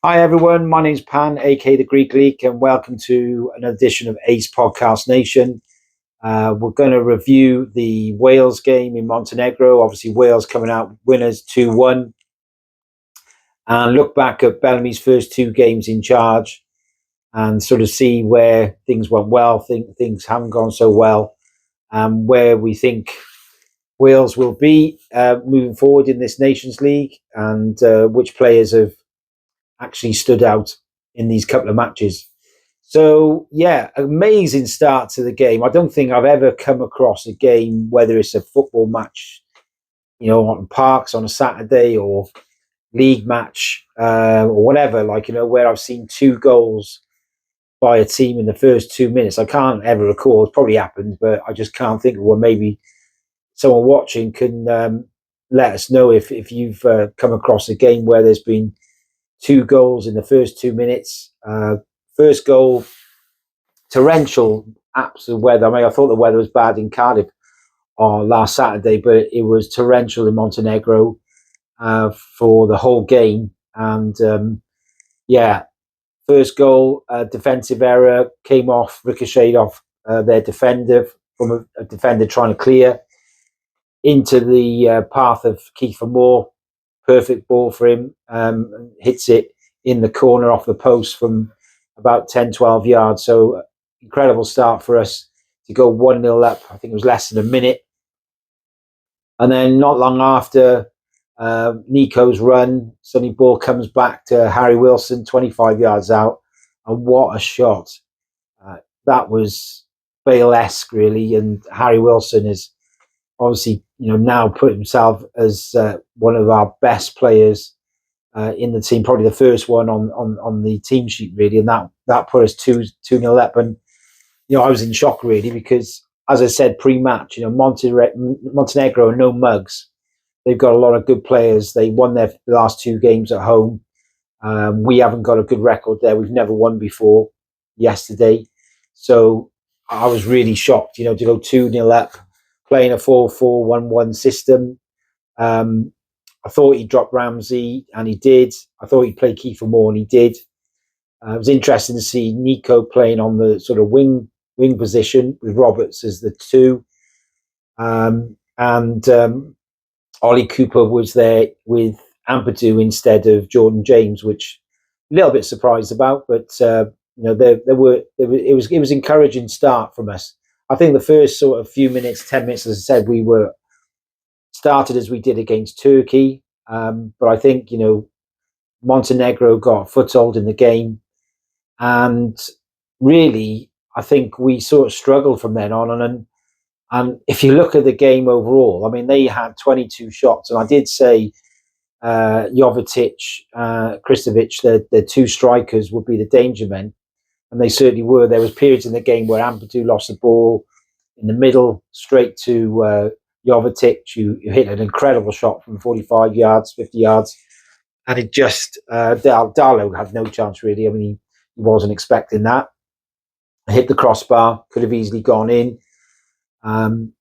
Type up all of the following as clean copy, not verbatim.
Hi everyone, my name's Pan, aka the Greek Leek, and welcome to an edition of Ace Podcast Nation. We're going to review the Wales game in Montenegro. Obviously, Wales coming out winners 2-1, and look back at Bellamy's first two games in charge and sort of see where things went well, things haven't gone so well, and where we think Wales will be moving forward in this Nations League, and which players have actually stood out in these couple of matches. So yeah, amazing start to the game. I don't think I've ever come across a game, whether it's a football match, on parks on a Saturday or league match or whatever, where I've seen two goals by a team in the first 2 minutes. I can't ever recall. It's probably happened, but I just can't think of one. Maybe someone watching can let us know if you've come across a game where there's been two goals in the first 2 minutes. First goal, torrential, absolute weather. I mean, I thought the weather was bad in Cardiff on last Saturday, but it was torrential in Montenegro for the whole game. And first goal, defensive error, came off, ricocheted off their defender from a defender trying to clear into the path of Kiefer Moore. Perfect ball for him, hits it in the corner off the post from about 10, 12 yards. So incredible start for us to go 1-0 up. I think it was less than a minute. And then not long after, Nico's run, Sonny ball comes back to Harry Wilson, 25 yards out. And what a shot. That was Bale-esque, really. And Harry Wilson is obviously, now put himself as one of our best players in the team, probably the first one on the team sheet, really, and that put us 2-0 up. And I was in shock, really, because as I said pre-match, Montenegro are no mugs. They've got a lot of good players. They won their last two games at home. We haven't got a good record there. We've never won before yesterday, so I was really shocked, to go 2-0 up, playing a 4-4-1-1 system. I thought he'd drop Ramsey, and he did. I thought he'd play Kiefer Moore, and he did. It was interesting to see Nico playing on the sort of wing position with Roberts as the two. And Ollie Cooper was there with Ampadu instead of Jordan James, which a little bit surprised about. But it was encouraging start from us. I think the first sort of few minutes, 10 minutes, as I said, we were started as we did against Turkey. But I think, Montenegro got a foothold in the game. And really, I think we sort of struggled from then on. And if you look at the game overall, I mean, they had 22 shots. And I did say Jovetic, Kristovic, the two strikers would be the danger men. And they certainly were. There was periods in the game where Ampadu lost the ball in the middle, straight to Jovetic, who hit an incredible shot from 45 yards, 50 yards. And it just, Darlow had no chance, really. I mean, he wasn't expecting that. Hit the crossbar, could have easily gone in.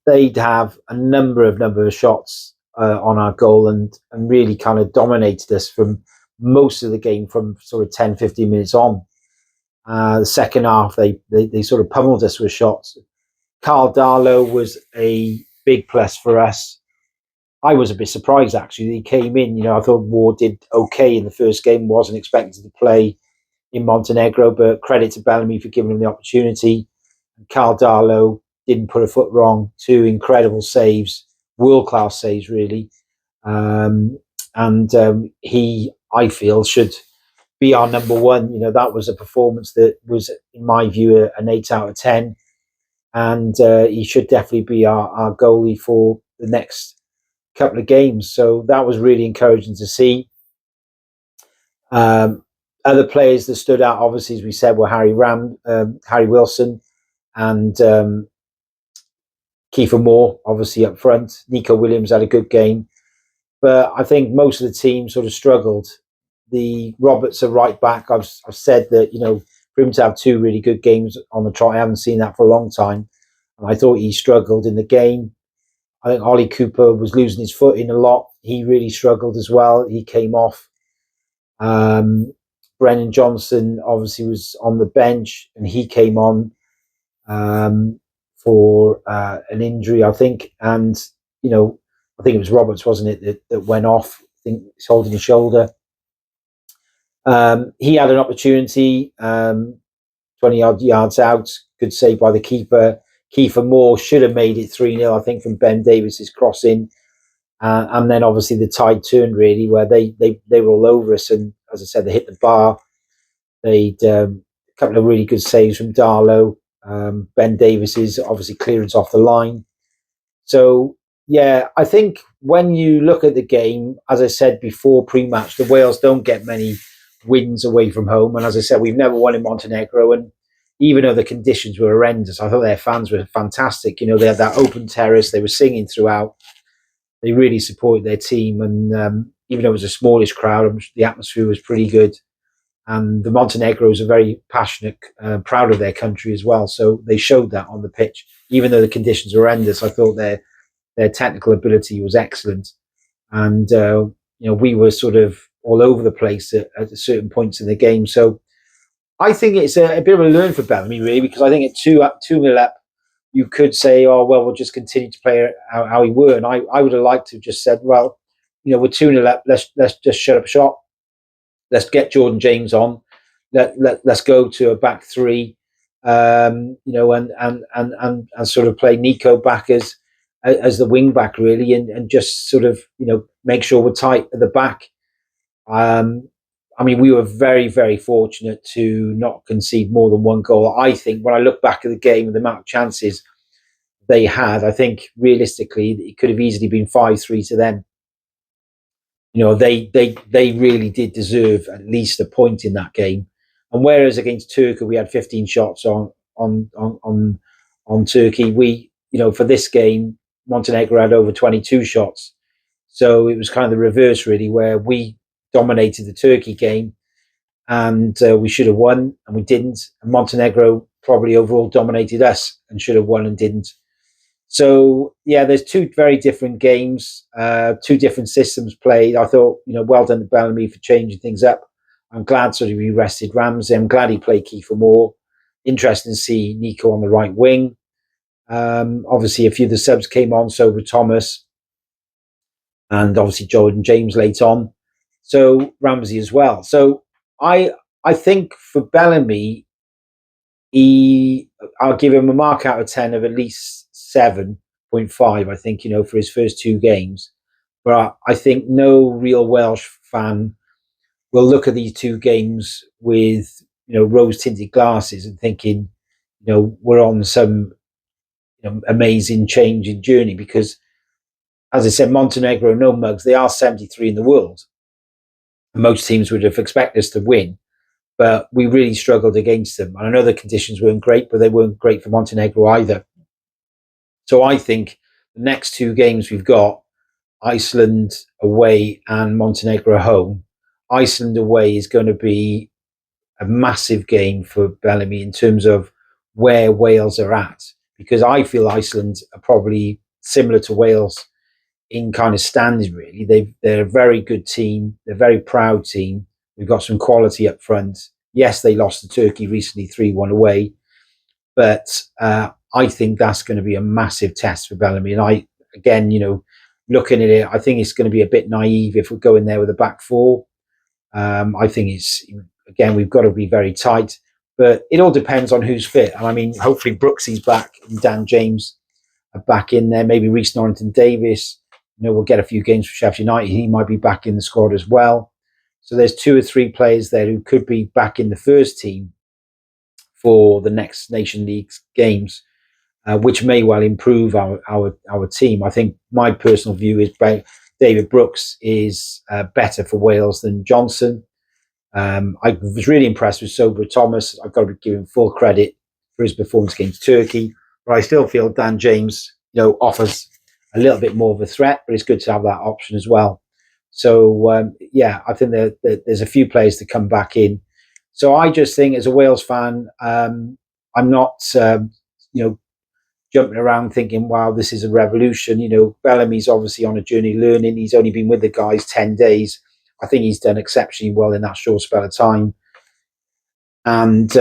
They'd have a number of shots on our goal and really kind of dominated us from most of the game from sort of 10, 15 minutes on. The second half, they sort of pummeled us with shots. Carl Darlow was a big plus for us. I was a bit surprised, actually. He came in, I thought Ward did okay in the first game, wasn't expected to play in Montenegro, but credit to Bellamy for giving him the opportunity. Carl Darlow didn't put a foot wrong. Two incredible saves, world-class saves, really. He, I feel, should be our number one. That was a performance that was, in my view, an 8 out of 10. And he should definitely be our goalie for the next couple of games. So that was really encouraging to see. Other players that stood out, obviously, as we said, were Harry Wilson and Kiefer Moore, obviously, up front. Nico Williams had a good game. But I think most of the team sort of struggled. The Roberts are right back. I've said that, for him to have two really good games on the trot, I haven't seen that for a long time. And I thought he struggled in the game. I think Ollie Cooper was losing his footing a lot. He really struggled as well. He came off. Brennan Johnson obviously was on the bench, and he came on for an injury, I think. And, I think it was Roberts, wasn't it, that went off. I think he's holding his shoulder. He had an opportunity, 20-odd yards out. Good save by the keeper. Kiefer Moore should have made it 3-0, I think, from Ben Davis's crossing. And then obviously the tide turned, really, where they were all over us. And as I said, they hit the bar. They'd a couple of really good saves from Darlow. Ben Davis's obviously clearance off the line. So, yeah, I think when you look at the game, as I said before, pre-match, the Wales don't get many wins away from home. And as I said, we've never won in Montenegro. And even though the conditions were horrendous, I thought their fans were fantastic. They had that open terrace. They were singing throughout. They really supported their team. And even though it was a smallish crowd, the atmosphere was pretty good. And the Montenegros are very passionate, proud of their country as well. So they showed that on the pitch. Even though the conditions were horrendous, I thought their technical ability was excellent. And, we were sort of all over the place at certain points in the game. So I think it's a bit of a learn for Bellamy, really, because I think at 2-0 up, you could say, oh, well, we'll just continue to play how we were. And I would have liked to have just said, well, we're 2-0 up, let's just shut up shop. Let's get Jordan James on. Let's go to a back three, and sort of play Nico back as the wing back, really, and just sort of make sure we're tight at the back. We were very, very fortunate to not concede more than one goal. I think when I look back at the game and the amount of chances they had, I think realistically it could have easily been 5-3 to them. They really did deserve at least a point in that game. And whereas against Turkey we had 15 shots on Turkey, we for this game Montenegro had over 22 shots. So it was kind of the reverse, really, where we dominated the Turkey game and we should have won and we didn't. And Montenegro probably overall dominated us and should have won and didn't. So, yeah, there's two very different games, two different systems played. I thought, well done to Bellamy for changing things up. I'm glad sort of he rested Ramsey. I'm glad he played Kiefer Moore. Interesting to see Nico on the right wing. Obviously, a few of the subs came on, so with Thomas and obviously Jordan James late on. So Ramsey as well. So I think for Bellamy, I'll give him a mark out of 10 of at least 7.5, I think, for his first two games. But I think no real Welsh fan will look at these two games with, rose-tinted glasses and thinking, we're on some amazing change in journey because, as I said, Montenegro, no mugs, they are 73 in the world. Most teams would have expected us to win, but we really struggled against them. And I know the conditions weren't great, but they weren't great for Montenegro either. So I think the next two games we've got, Iceland away and Montenegro home. Iceland away is going to be a massive game for Bellamys in terms of where Wales are at, because I feel Iceland are probably similar to Wales in kind of standing, really. They're a very good team. They're a very proud team. We've got some quality up front. Yes, they lost to Turkey recently 3-1 away, but I think that's going to be a massive test for Bellamy. And looking at it, I think it's going to be a bit naive if we go in there with a back four. I think we've got to be very tight, but it all depends on who's fit. And hopefully Brooksy's back and Dan James are back in there. Maybe Reece Norrington-Davis. We'll get a few games for Sheffield United. He might be back in the squad as well. So there's 2 or 3 players there who could be back in the first team for the next Nation League games, which may well improve our team. I think my personal view is David Brooks is better for Wales than Johnson. I was really impressed with Sobra Thomas. I've got to give him full credit for his performance against Turkey, but I still feel Dan James, offers a little bit more of a threat, but it's good to have that option as well. So, I think there's a few players to come back in. So I just think as a Wales fan, I'm not, jumping around thinking, wow, this is a revolution. Bellamy's obviously on a journey learning. He's only been with the guys 10 days. I think he's done exceptionally well in that short spell of time. and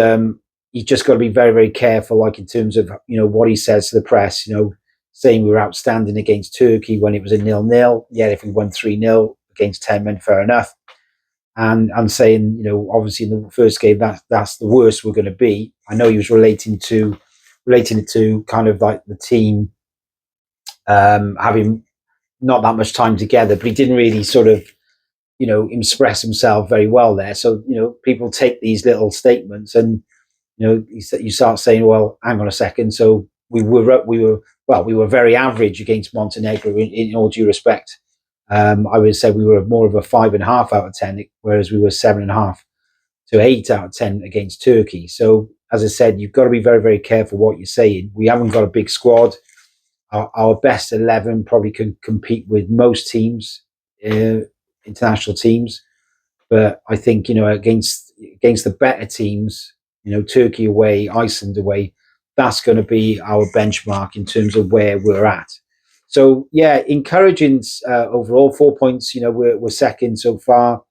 he's just got to be very, very careful, like in terms of what he says to the press. Saying we were outstanding against Turkey when it was a 0-0. Yeah, if we won 3-0 against 10 men, fair enough. And I'm saying, obviously in the first game, that's the worst we're going to be. I know he was relating it to kind of like the team having not that much time together, but he didn't really sort of, express himself very well there. So, people take these little statements and, you start saying, well, hang on a second. So we were very average against Montenegro in all due respect. I would say we were more of a 5.5 out of 10, whereas we were 7.5 to 8 out of 10 against Turkey. So, as I said, you've got to be very, very careful what you're saying. We haven't got a big squad. Our best 11 probably can compete with most teams, international teams. But I think, against the better teams, Turkey away, Iceland away, that's going to be our benchmark in terms of where we're at. So, yeah, encouraging overall. 4 points, we're second so far.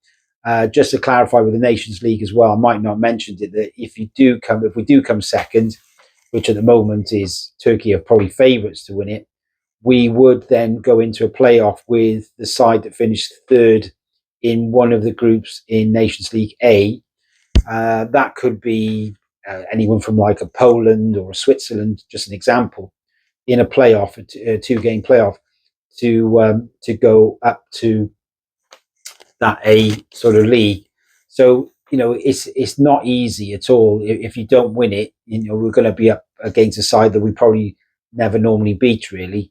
Just to clarify with the Nations League as well, I might not have mentioned it, that if we do come second, which at the moment is Turkey are probably favourites to win it, we would then go into a playoff with the side that finished third in one of the groups in Nations League A. That could be anyone from like a Poland or a Switzerland, just an example, in a playoff, a 2-game playoff, to go up to that A sort of league. So it's not easy at all. If you don't win it, we're going to be up against a side that we probably never normally beat, really.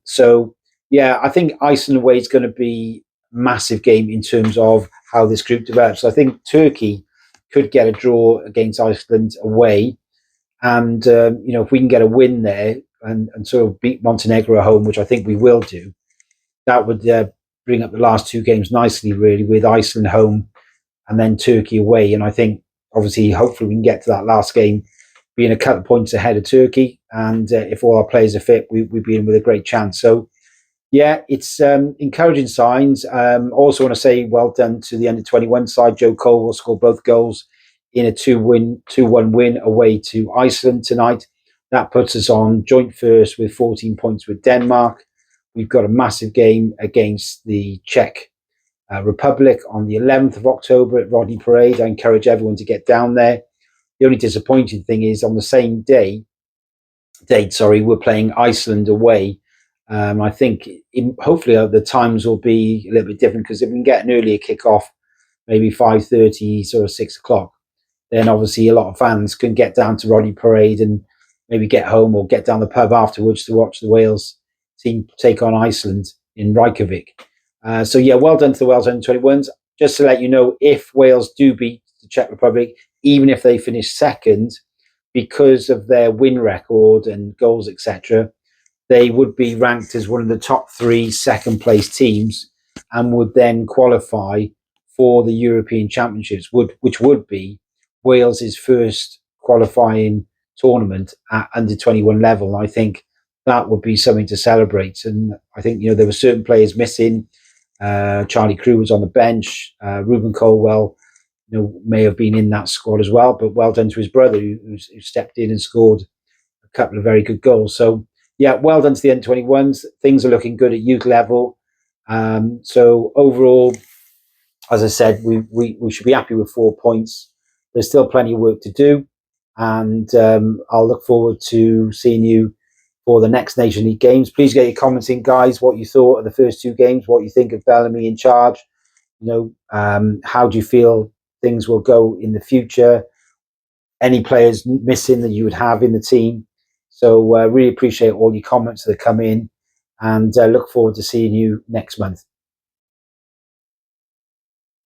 So yeah, I think Iceland away is going to be a massive game in terms of how this group develops. I think Turkey could get a draw against Iceland away, and if we can get a win there and sort of beat Montenegro at home, which I think we will do, that would bring up the last 2 games nicely, really, with Iceland home and then Turkey away. And I think, obviously, hopefully we can get to that last game being a couple of points ahead of Turkey. And if all our players are fit, we'd be in with a great chance. So, yeah, it's encouraging signs. Also want to say well done to the under-21 side. Joe Cole will score both goals in a 2-1 win away to Iceland tonight. That puts us on joint first with 14 points with Denmark. We've got a massive game against the Czech Republic on the 11th of October at Rhodri Parade. I encourage everyone to get down there. The only disappointing thing is on the same date, we're playing Iceland away. I think hopefully the times will be a little bit different, because if we can get an earlier kick-off, maybe 5:30, sort of 6 o'clock, then obviously a lot of fans can get down to Rhodri Parade and maybe get home or get down the pub afterwards to watch the Wales team take on Iceland in Reykjavik. So yeah, well done to the Wales under-21s. Just to let you know, if Wales do beat the Czech Republic, even if they finish second, because of their win record and goals, etc., they would be ranked as one of the top 3 second-place teams and would then qualify for the European Championships, which would be Wales's first qualifying tournament at under-21 level. I think that would be something to celebrate. And I think, there were certain players missing. Charlie Crew was on the bench. Ruben Colwell, may have been in that squad as well, but well done to his brother who stepped in and scored a couple of very good goals. So yeah, well done to the under-21s. Things are looking good at youth level. So overall, as I said, we should be happy with 4 points. There's still plenty of work to do, and I'll look forward to seeing you for the next Nation League games. Please get your comments in, guys, what you thought of the first 2 games, what you think of Bellamys in charge. How do you feel things will go in the future? Any players missing that you would have in the team? So really appreciate all your comments that come in, and look forward to seeing you next month.